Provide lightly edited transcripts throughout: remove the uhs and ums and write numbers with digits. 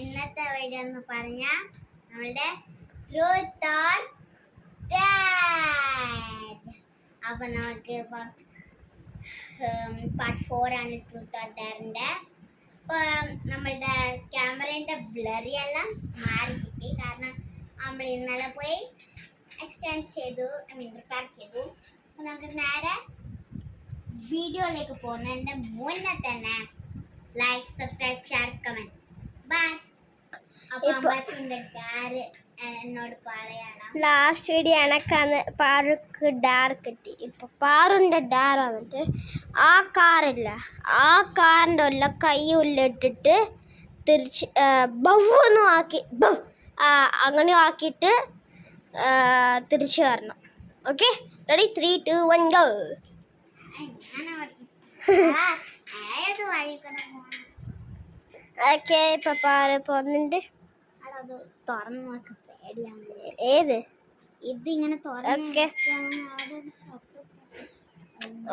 ഇന്നത്തെ വീഡിയോ എന്ന് പറഞ്ഞാൽ നമ്മളുടെ ട്രൂത്ത് ഓർ ഡാഡ്. അപ്പൊ നമുക്ക് പാർട്ട് 4 ആണ് ട്രൂത്ത് ഓർ ഡാഡിന്റെ. നമ്മളുടെ ക്യാമറയുടെ ബ്ലറി എല്ലാം മാറി കിട്ടി, കാരണം നമ്മൾ ഇന്നലെ പോയി എക്സ്റ്റെൻഡ് ചെയ്തു, റിപ്പയർ ചെയ്തു. അപ്പൊ നമുക്ക് നേരെ വീഡിയോയിലേക്ക് പോകുന്നതിന്റെ മുന്നേ തന്നെ like, subscribe, share, comment. Bye. അപ്പൊ അമ്പാച്ചുന്റെ ഡാഡ് എന്നോട് പറയണം, ലാസ്റ്റ് വീഡിയോ എനക്കാന്ന് പാറുക്ക് ഡാർ കിട്ടി. ഇപ്പൊ പാറുന്റെ ഡാർ വന്നിട്ട് ആ കാറില്ല, ആ കാറിൻ്റെ ഉള്ള കൈ ഉള്ളിട്ടിട്ട് തിരിച്ച് ബവ്വൊന്നും ആക്കി അങ്ങനെ ആക്കിയിട്ട് തിരിച്ചു വരണം. Okay, ready? 3, 2, 1 ഗോ. ഓക്കെ, ഇപ്പൊ പാറ് പോകുന്നുണ്ട്. അത് തുറന്നു നോക്കാൻ പേടിയാണ്. ഏത്? ഇതിങ്ങനെ ഓക്കെ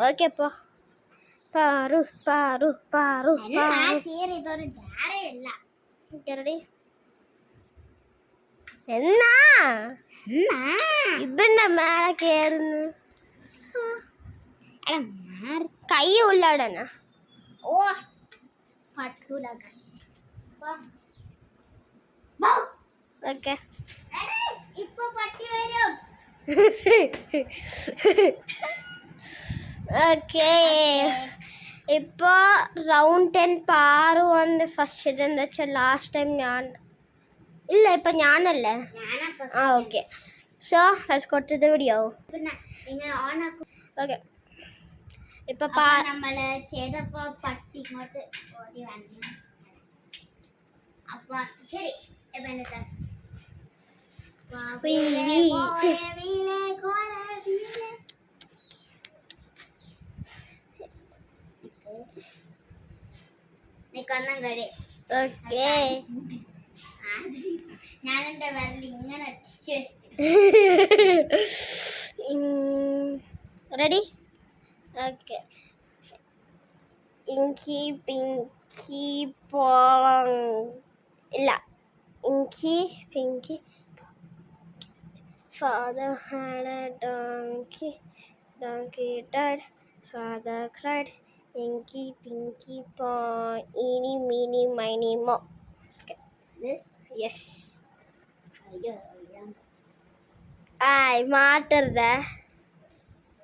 ഓക്കെ, പോ. പാറു പാറു പാറു ഇതൊരു ഡാരയല്ല. റെഡി? എന്നാ ഇതിന്റെ മേലെ കേറുന്നു. കൈ ഉള്ളടനാ. ഓ പട്ടൂല. ഓക്കെ, ഇപ്പൊ പട്ടി വരും. ഓക്കെ, ഇപ്പൊ റൗണ്ട് 10 പാറു വന്ന് ഫസ്റ്റ്. എന്താ വെച്ചാൽ ലാസ്റ്റ് ടൈം ഞാൻ ഇല്ല, ഇപ്പൊ ഞാനല്ലേ. Okay, so let's go to the video. Okay, ഇപ്പൊ നമ്മള് ചെയ്തപ്പോ പട്ടി ഇങ്ങോട്ട് ഓടി വന്നു. അപ്പൊ ശരി, ഞാൻ എന്റെ വിരൽ ഇങ്ങനെ അടിച്ചു വെച്ചു. റെഡി? ഓക്കെ, ഇങ്കി പിങ്കി പോങ് ഇല്ല, ഇങ്കി Pinky father had a donkey, donkey died, father cried, inky pinky paw, eeny meeny miny mo. Okay, this? Yes. I matter there.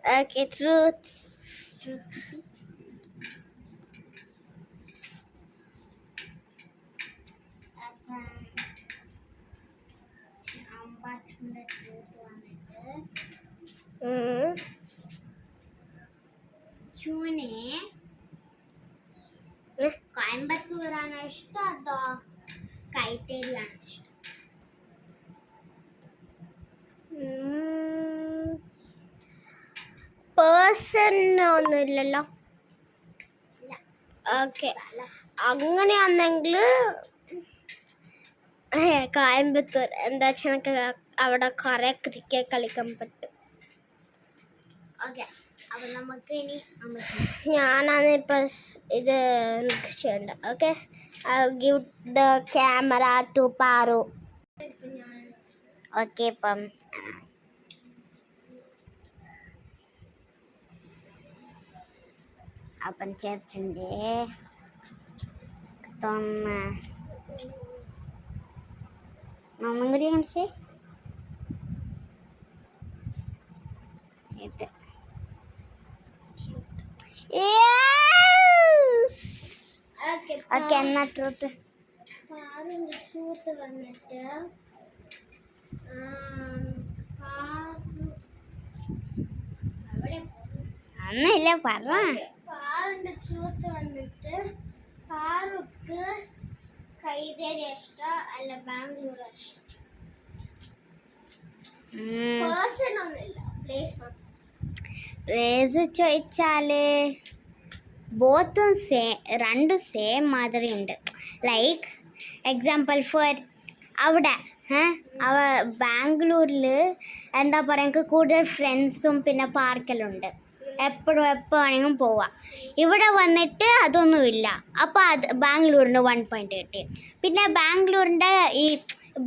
Okay, truth. ചൂനെ കോയമ്പത്തൂരാണ് ഇഷ്ടം അതോ കൈത്തേരിയാണ് ഇഷ്ടം? പേഴ്സൺ ഒന്നുമില്ലല്ലോ. ഓക്കെ, അങ്ങനെയാണെങ്കിൽ കോയമ്പത്തൂർ. എന്താ വെച്ചാൽ എനിക്ക് അവിടെ കുറെ ക്രിക്കറ്റ് കളിക്കാൻ പറ്റും. ഞാനാണ് ഇപ്പൊ ഇത് ചെയ്യണ്ട. Okay, I'll give the camera to Paru. Okay, ഇപ്പം അപ്പം ചേർച്ചിൻ്റെ ഒന്നും കൂടി കാണിച്ചേ. ഇത് ഓക്കെ, എന്നാ ട്രൂത്ത് വന്നിട്ട് ഒന്നുമില്ല, പറ. പാറുന്റെ ട്രൂത്ത് വന്നിട്ട് പാറുക്ക് കൈതേരി ഇഷ്ടം അല്ല ബാംഗ്ലൂർ ഇഷ്ടം? പേഴ്സൺ ഒന്നുമില്ല, പ്ലേസ് ചോദിച്ചാല് ബോത്തും രണ്ടും സെയിം മാതിരി ഉണ്ട്. ലൈക്ക് എക്സാമ്പിൾ ഫോർ അവിടെ ബാംഗ്ലൂരിൽ എന്താ പറയുക, എനിക്ക് കൂടുതൽ ഫ്രണ്ട്സും പിന്നെ പാർക്കെല്ലാം ഉണ്ട്. എപ്പോഴും എപ്പോൾ വേണമെങ്കിലും പോവാം. ഇവിടെ വന്നിട്ട് അതൊന്നുമില്ല. അപ്പോൾ അത് ബാംഗ്ലൂരിന് 1 പോയിന്റ് കിട്ടി. പിന്നെ ബാംഗ്ലൂരിൻ്റെ ഈ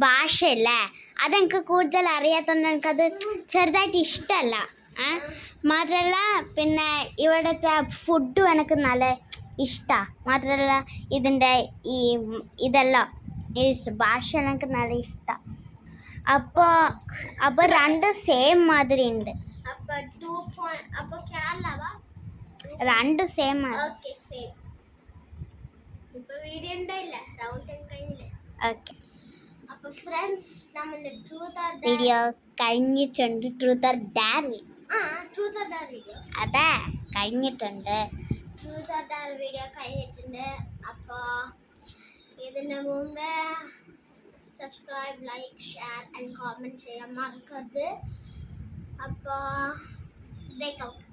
ഭാഷയല്ലേ അതെനിക്ക് കൂടുതൽ അറിയാത്തതുകൊണ്ട് എനിക്കത് ചെറുതായിട്ട് ഇഷ്ടമല്ല. മാത്രമല്ല പിന്നെ ഇവിടുത്തെ ഫുഡും എനിക്ക് നല്ല ഇഷ്ടമാണ്. മാത്രമല്ല ഇതിൻ്റെ ഇതെല്ലാം ഈ ഭാഷ എനിക്ക് നല്ല ഇഷ്ടമാണ്. അപ്പോൾ രണ്ട് സെയിം മാതിരി ഉണ്ട്. അപ്പോൾ കേരള രണ്ട് സെയിം ഓക്കെ സെയിം. ഇപ്പോൾ വീഡിയോ ഉണ്ടായില്ല, റൗണ്ട് കഴിഞ്ഞില്ലേ? ഓക്കെ, അപ്പോൾ ഫ്രണ്ട്സ് നമ്മളുടെ ട്രൂത്ത് ഓർ വീഡിയോ കഴിഞ്ഞിട്ടുണ്ട്. Truth or dare truth or dare video അതെ കഴിഞ്ഞിട്ടുണ്ട്. ട്രൂത്ത് ഓർ ഡാർ വീഡിയോ കഴിഞ്ഞിട്ടുണ്ട്. അപ്പോൾ ഇതിന് മുമ്പേ subscribe, like, share and comment ചെയ്യാൻ മറക്കരുത്. അപ്പോൾ ബ്രേക്ക് ഔട്ട്.